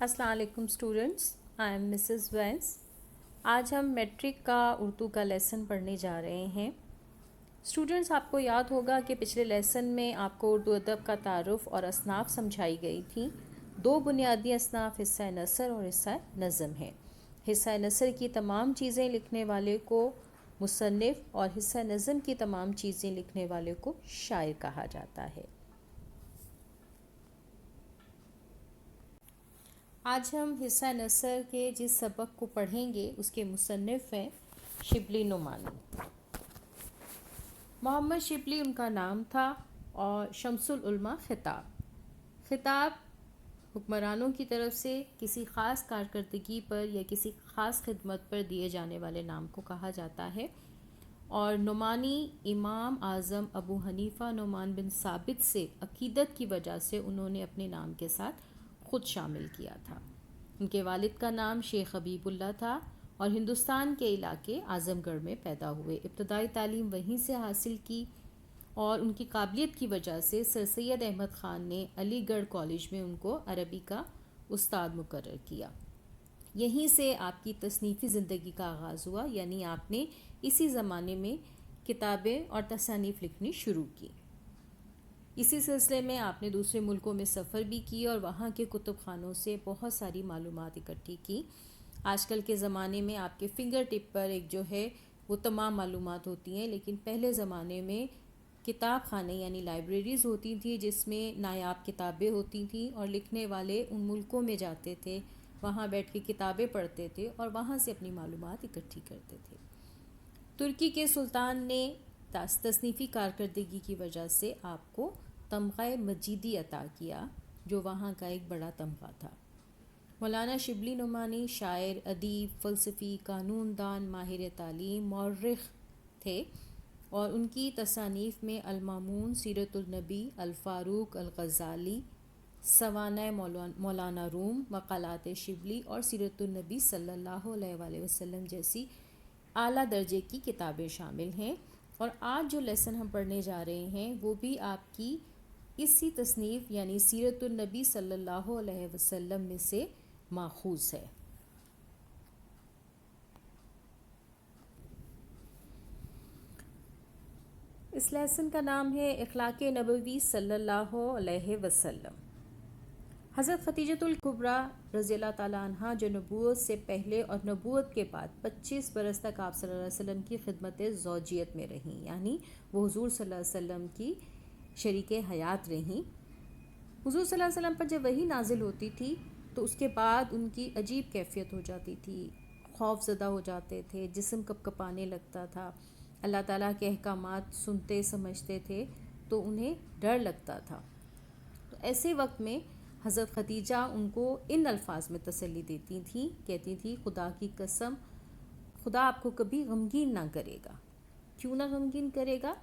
السلام علیکم students, I am Mrs Venus. آج ہم میٹرک کا اردو کا لیسن پڑھنے جا رہے ہیں۔ اسٹوڈنٹس، آپ کو یاد ہوگا کہ پچھلے لیسن میں آپ کو اردو ادب کا تعارف اور اصناف سمجھائی گئی تھیں۔ دو بنیادی اصناف حصہ نثر اور حصہ نظم ہیں۔ حصہ نثر کی تمام چیزیں لکھنے والے کو مصنف اور حصہ نظم کی تمام چیزیں لکھنے والے کو شاعر کہا جاتا ہے۔ آج ہم حصہ نثر کے جس سبق کو پڑھیں گے اس کے مصنف ہیں شبلی نعمانی۔ محمد شبلی ان کا نام تھا اور شمس العلماء خطاب حکمرانوں کی طرف سے کسی خاص کارکردگی پر یا کسی خاص خدمت پر دیے جانے والے نام کو کہا جاتا ہے، اور نعمانی امام اعظم ابو حنیفہ نعمان بن ثابت سے عقیدت کی وجہ سے انہوں نے اپنے نام کے ساتھ خود شامل کیا تھا۔ ان کے والد کا نام شیخ حبیب اللہ تھا اور ہندوستان کے علاقے اعظم گڑھ میں پیدا ہوئے۔ ابتدائی تعلیم وہیں سے حاصل کی اور ان کی قابلیت کی وجہ سے سر سید احمد خان نے علی گڑھ کالج میں ان کو عربی کا استاد مقرر کیا۔ یہیں سے آپ کی تصنیفی زندگی کا آغاز ہوا، یعنی آپ نے اسی زمانے میں کتابیں اور تصانیف لکھنی شروع کی۔ اسی سلسلے میں آپ نے دوسرے ملکوں میں سفر بھی کی اور وہاں کے کتب خانوں سے بہت ساری معلومات اکٹھی کی۔ آج کل کے زمانے میں آپ کے فنگر ٹپ پر ایک جو ہے وہ تمام معلومات ہوتی ہیں، لیکن پہلے زمانے میں کتاب خانے یعنی لائبریریز ہوتی تھیں جس میں نایاب کتابیں ہوتی تھیں، اور لکھنے والے ان ملکوں میں جاتے تھے، وہاں بیٹھ کے کتابیں پڑھتے تھے اور وہاں سے اپنی معلومات اکٹھی کرتے تھے۔ ترکی کے سلطان نے تصنیفی کارکردگی کی وجہ سے آپ کو تمغہ مجیدی عطا کیا، جو وہاں کا ایک بڑا تمغہ تھا۔ مولانا شبلی نعمانی شاعر، ادیب، فلسفی، قانون دان، ماہر تعلیم، مورخ تھے، اور ان کی تصانیف میں المامون، سیرت النبی، الفاروق، الغزالی، سوانح مولانا روم، مقالات شبلی اور سیرت النبی صلی اللہ علیہ وآلہ وسلم جیسی اعلیٰ درجے کی کتابیں شامل ہیں۔ اور آج جو لیسن ہم پڑھنے جا رہے ہیں وہ بھی آپ کی اسی تصنیف یعنی سیرت النبی صلی اللہ علیہ وسلم میں سے ماخوذ ہے۔ اس لیسن کا نام ہے اخلاق نبوی صلی اللہ علیہ وسلم۔ حضرت خدیجۃ الکبریٰ رضی اللہ تعالیٰ عنہ جو نبوت سے پہلے اور نبوت کے بعد 25 برس تک آپ صلی اللہ علیہ وسلم کی خدمت زوجیت میں رہیں، یعنی وہ حضور صلی اللہ علیہ وسلم کی شریک حیات رہیں۔ حضور صلی اللہ علیہ وسلم پر جب وحی نازل ہوتی تھی تو اس کے بعد ان کی عجیب کیفیت ہو جاتی تھی، خوف زدہ ہو جاتے تھے، جسم کپ کپانے لگتا تھا، اللہ تعالیٰ کے احکامات سنتے سمجھتے تھے تو انہیں ڈر لگتا تھا۔ تو ایسے وقت میں حضرت خدیجہ ان کو ان الفاظ میں تسلی دیتی تھیں، کہتی تھی خدا کی قسم، خدا آپ کو کبھی غمگین نہ کرے گا۔ کیوں نہ غمگین کرے گا؟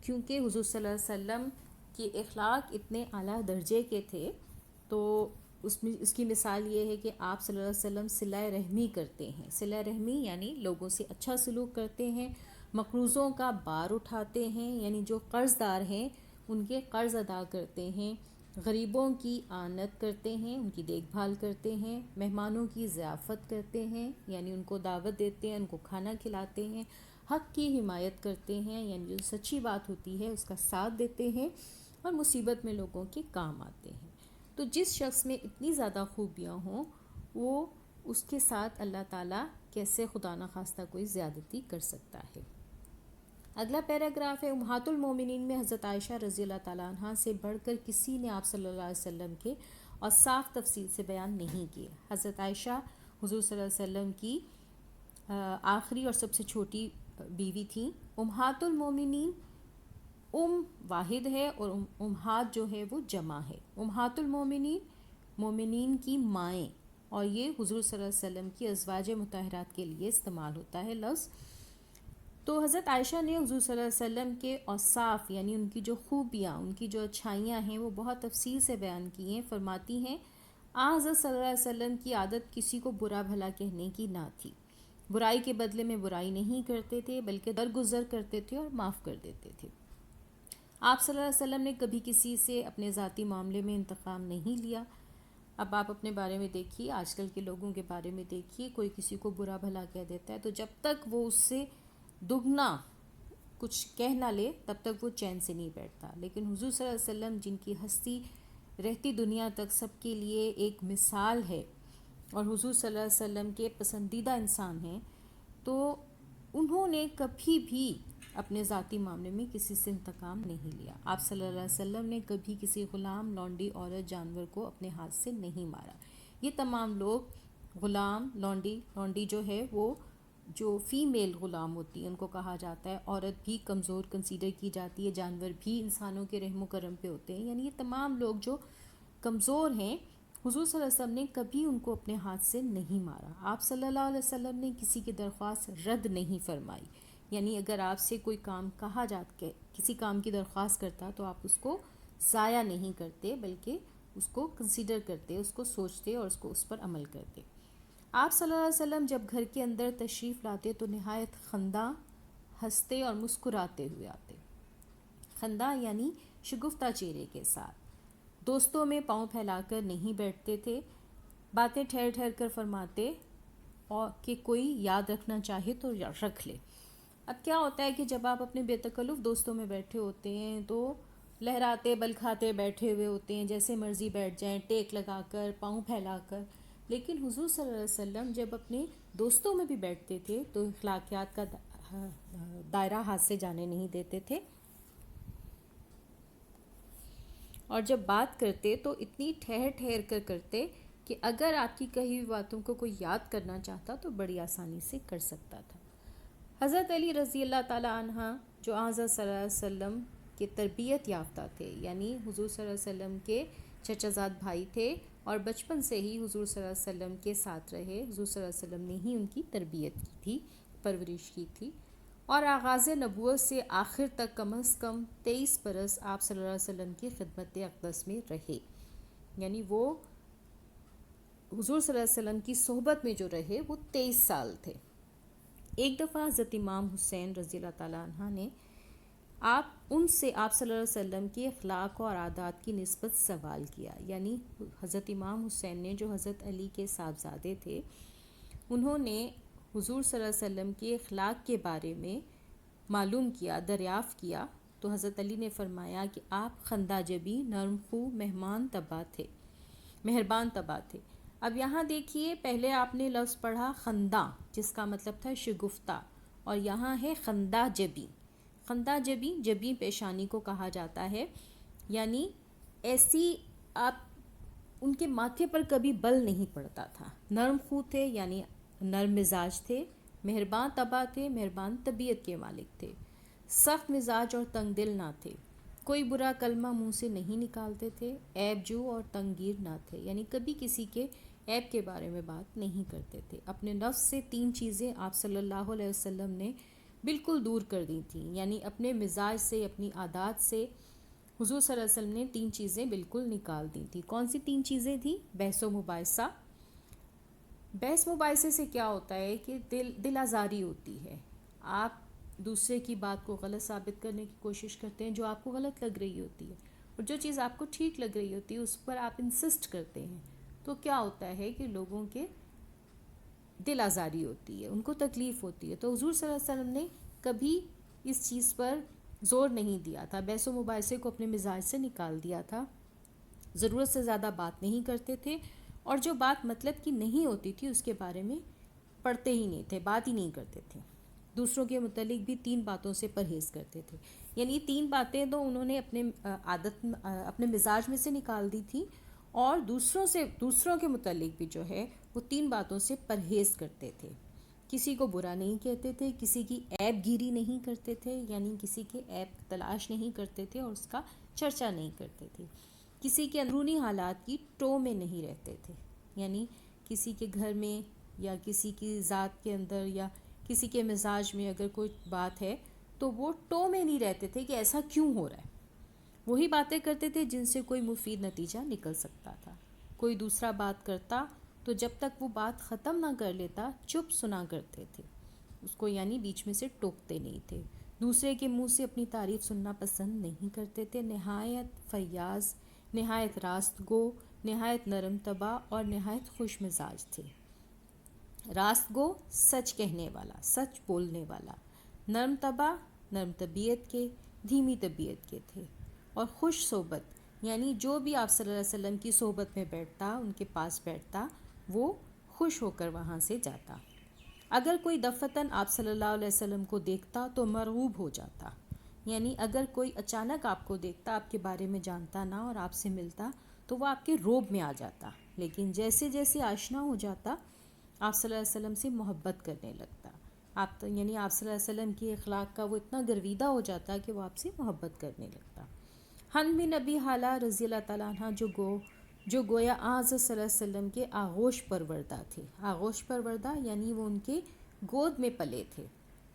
کیونکہ حضور صلی اللہ علیہ وسلم کے اخلاق اتنے اعلیٰ درجے کے تھے، تو اس کی مثال یہ ہے کہ آپ صلی اللہ علیہ وسلم صلہ رحمی کرتے ہیں۔ صلہ رحمی یعنی لوگوں سے اچھا سلوک کرتے ہیں، مقروضوں کا بار اٹھاتے ہیں، یعنی جو قرض دار ہیں ان کے قرض ادا کرتے ہیں، غریبوں کی آنت کرتے ہیں، ان کی دیکھ بھال کرتے ہیں، مہمانوں کی ضیافت کرتے ہیں یعنی ان کو دعوت دیتے ہیں، ان کو کھانا کھلاتے ہیں، حق کی حمایت کرتے ہیں یعنی جو سچی بات ہوتی ہے اس کا ساتھ دیتے ہیں، اور مصیبت میں لوگوں کے کام آتے ہیں۔ تو جس شخص میں اتنی زیادہ خوبیاں ہوں وہ اس کے ساتھ اللہ تعالیٰ کیسے خدا نخواستہ کوئی زیادتی کر سکتا ہے۔ اگلا پیراگراف ہے امہات المومنین میں حضرت عائشہ رضی اللہ تعالیٰ عنہ سے بڑھ کر کسی نے آپ صلی اللہ علیہ وسلم کے اور صاف تفصیل سے بیان نہیں کیے۔ حضرت عائشہ حضور صلی اللہ علیہ وسلم کی آخری اور سب سے چھوٹی بیوی تھیں۔ امہات المومنین واحد ہے اور امہات جو ہے وہ جمع ہے۔ امہات المومنین مومنین کی مائیں، اور یہ حضور صلی اللہ علیہ وسلم کی ازواج مطہرات کے لیے استعمال ہوتا ہے لفظ۔ تو حضرت عائشہ نے حضور صلی اللہ علیہ وسلم کے اوصاف یعنی ان کی جو خوبیاں، ان کی جو اچھائیاں ہیں وہ بہت تفصیل سے بیان کی ہیں۔ فرماتی ہیں حضرت صلی اللہ علیہ وسلم کی عادت کسی کو برا بھلا کہنے کی نہ تھی، برائی کے بدلے میں برائی نہیں کرتے تھے بلکہ درگزر کرتے تھے اور معاف کر دیتے تھے۔ آپ صلی اللہ علیہ وسلم نے کبھی کسی سے اپنے ذاتی معاملے میں انتقام نہیں لیا، اب آپ اپنے بارے میں دیکھیے، آج کل کے لوگوں کے بارے میں دیکھیے، کوئی کسی کو برا بھلا کہہ دیتا ہے تو جب تک وہ اس سے دگنا کچھ کہہ نہ لے تب تک وہ چین سے نہیں بیٹھتا. لیکن حضور صلی اللہ علیہ وسلم جن کی ہستی رہتی دنیا تک سب کے لیے ایک مثال ہے اور حضور صلی اللہ علیہ وسلم کے پسندیدہ انسان ہیں، تو انہوں نے کبھی بھی اپنے ذاتی معاملے میں کسی سے انتقام نہیں لیا. آپ صلی اللہ علیہ وسلم نے کبھی کسی غلام، لونڈی، عورت، جانور کو اپنے ہاتھ سے نہیں مارا. یہ تمام لوگ غلام، لونڈی جو ہے وہ جو فیمیل غلام ہوتی ہے ان کو کہا جاتا ہے، عورت بھی کمزور کنسیڈر کی جاتی ہے، جانور بھی انسانوں کے رحم و کرم پہ ہوتے ہیں. یعنی یہ تمام لوگ جو کمزور ہیں، حضور صلی اللہ علیہ وسلم نے کبھی ان کو اپنے ہاتھ سے نہیں مارا. آپ صلی اللہ علیہ وسلم نے کسی کی درخواست رد نہیں فرمائی. یعنی اگر آپ سے کوئی کام کہا جاتا، کسی کام کی درخواست کرتا تو آپ اس کو ضائع نہیں کرتے بلکہ اس کو کنسیڈر کرتے، اس کو سوچتے اور اس کو اس پر عمل کرتے. آپ صلی اللہ علیہ وسلم جب گھر کے اندر تشریف لاتے تو نہایت خنداں، ہنستے اور مسکراتے ہوئے آتے. خنداں یعنی شگفتہ چہرے کے ساتھ. دوستوں میں پاؤں پھیلا کر نہیں بیٹھتے تھے، باتیں ٹھہر ٹھہر کر فرماتے اور کہ کوئی یاد رکھنا چاہے تو رکھ لے. اب کیا ہوتا ہے کہ جب آپ اپنے بے تکلف دوستوں میں بیٹھے ہوتے ہیں تو لہراتے بل کھاتے بیٹھے ہوئے ہوتے ہیں، جیسے مرضی بیٹھ جائیں، ٹیک لگا کر، پاؤں پھیلا کر. لیکن حضور صلی اللہ علیہ وسلم جب اپنے دوستوں میں بھی بیٹھتے تھے تو اخلاقیات کا دائرہ ہاتھ سے جانے نہیں دیتے تھے، اور جب بات کرتے تو اتنی ٹھہر ٹھہر کر کرتے کہ اگر آپ کی کہی ہوئی باتوں کو کوئی یاد کرنا چاہتا تو بڑی آسانی سے کر سکتا تھا. حضرت علی رضی اللہ تعالی عنہ جو حضرت صلی اللہ علیہ وسلم کے تربیت یافتہ تھے، یعنی حضور صلی اللہ علیہ وسلم کے چچا زاد بھائی تھے اور بچپن سے ہی حضور صلی اللہ علیہ وسلم کے ساتھ رہے. حضور صلی اللہ علیہ وسلم نے ہی ان کی تربیت کی تھی، پرورش کی تھی، اور آغاز نبوت سے آخر تک کم از کم 23 برس آپ صلی اللہ علیہ وسلم کی خدمت اقدس میں رہے. یعنی وہ حضور صلی اللہ علیہ وسلم کی صحبت میں جو رہے وہ 23 سال تھے. ایک دفعہ حضرت امام حسین رضی اللہ تعالیٰ عنہ نے ان سے آپ صلی اللہ علیہ وسلم کے اخلاق اور عادات کی نسبت سوال کیا. یعنی حضرت امام حسین نے جو حضرت علی کے صاحبزادے تھے، انہوں نے حضور صلی اللہ علیہ وسلم کے اخلاق کے بارے میں معلوم کیا، دریافت کیا. تو حضرت علی نے فرمایا کہ آپ خندہ جبی، نرم خو، مہربان طبع تھے. اب یہاں دیکھیے، پہلے آپ نے لفظ پڑھا خندہ جس کا مطلب تھا شگفتہ، اور یہاں ہے خندہ جبی. خندہ جبی پیشانی کو کہا جاتا ہے. یعنی ایسی آپ ان کے ماتھے پر کبھی بل نہیں پڑتا تھا. نرم خو تھے یعنی نرم مزاج تھے، مہربان طبع تھے، مہربان طبیعت کے مالک تھے، سخت مزاج اور تنگ دل نہ تھے، کوئی برا کلمہ منہ سے نہیں نکالتے تھے، عیب جو اور تنگیر نہ تھے. یعنی کبھی کسی کے عیب کے بارے میں بات نہیں کرتے تھے. اپنے نفس سے 3 چیزیں آپ صلی اللہ علیہ وسلم نے بالکل دور کر دی تھیں. یعنی اپنے مزاج سے، اپنی عادات سے حضور صلی اللہ علیہ وسلم نے 3 چیزیں بالکل نکال دی تھیں. کون سی 3 چیزیں تھیں؟ بحث و مباحثہ. بحث مباحثے سے کیا ہوتا ہے کہ دل آزاری ہوتی ہے. آپ دوسرے کی بات کو غلط ثابت کرنے کی کوشش کرتے ہیں جو آپ کو غلط لگ رہی ہوتی ہے، اور جو چیز آپ کو ٹھیک لگ رہی ہوتی ہے اس پر آپ انسسٹ کرتے ہیں. تو کیا ہوتا ہے کہ لوگوں کے دل آزاری ہوتی ہے، ان کو تکلیف ہوتی ہے. تو حضور صلی اللہ علیہ وسلم نے کبھی اس چیز پر زور نہیں دیا تھا، بحث و مباحثے کو اپنے مزاج سے نکال دیا تھا. ضرورت سے زیادہ بات نہیں کرتے تھے، اور جو بات مطلب کی نہیں ہوتی تھی اس کے بارے میں پڑھتے ہی نہیں تھے، بات ہی نہیں کرتے تھے. دوسروں کے متعلق بھی 3 باتوں سے پرہیز کرتے تھے. یعنی 3 باتیں تو انہوں نے اپنے مزاج میں سے نکال دی تھی، اور دوسروں کے متعلق بھی جو ہے وہ 3 باتوں سے پرہیز کرتے تھے. کسی کو برا نہیں کہتے تھے، کسی کی عیب گیری نہیں کرتے تھے، یعنی کسی کے عیب تلاش نہیں کرتے تھے اور اس کا چرچا نہیں کرتے تھے. کسی کے اندرونی حالات کی ٹو میں نہیں رہتے تھے. یعنی کسی کے گھر میں یا کسی کی ذات کے اندر یا کسی کے مزاج میں اگر کوئی بات ہے تو وہ ٹو میں نہیں رہتے تھے کہ ایسا کیوں ہو رہا ہے. وہی باتیں کرتے تھے جن سے کوئی مفید نتیجہ نکل سکتا تھا. کوئی دوسرا بات کرتا تو جب تک وہ بات ختم نہ کر لیتا چپ سنا کرتے تھے اس کو، یعنی بیچ میں سے ٹوکتے نہیں تھے. دوسرے کے منہ سے اپنی تعریف سننا پسند نہیں کرتے تھے. نہایت فیاض، نہایت راست گو، نہایت نرم طبع اور نہایت خوش مزاج تھے۔ راست گو، سچ کہنے والا، سچ بولنے والا، نرم طبع، نرم طبیعت کے، دھیمی طبیعت کے تھے، اور خوش صحبت، یعنی جو بھی آپ صلی اللہ علیہ وسلم کی صحبت میں بیٹھتا، ان کے پاس بیٹھتا، وہ خوش ہو کر وہاں سے جاتا۔ اگر کوئی دفعتاً آپ صلی اللہ علیہ وسلم کو دیکھتا تو مرعوب ہو جاتا، یعنی اگر کوئی اچانک آپ کو دیکھتا، آپ کے بارے میں جانتا نہ اور آپ سے ملتا تو وہ آپ کے روب میں آ جاتا، لیکن جیسے جیسے آشنا ہو جاتا آپ صلی اللہ علیہ وسلم سے محبت کرنے لگتا۔ یعنی آپ صلی اللہ علیہ وسلم کی اخلاق کا وہ اتنا گرویدہ ہو جاتا کہ وہ آپ سے محبت کرنے لگتا۔ حنف بن ابی حالہ رضی اللہ تعالیٰ عنہ جو گویا آج صلی اللہ علیہ وسلم کے آغوش پروردہ تھے۔ آغوش پروردہ یعنی وہ ان کے گود میں پلے تھے،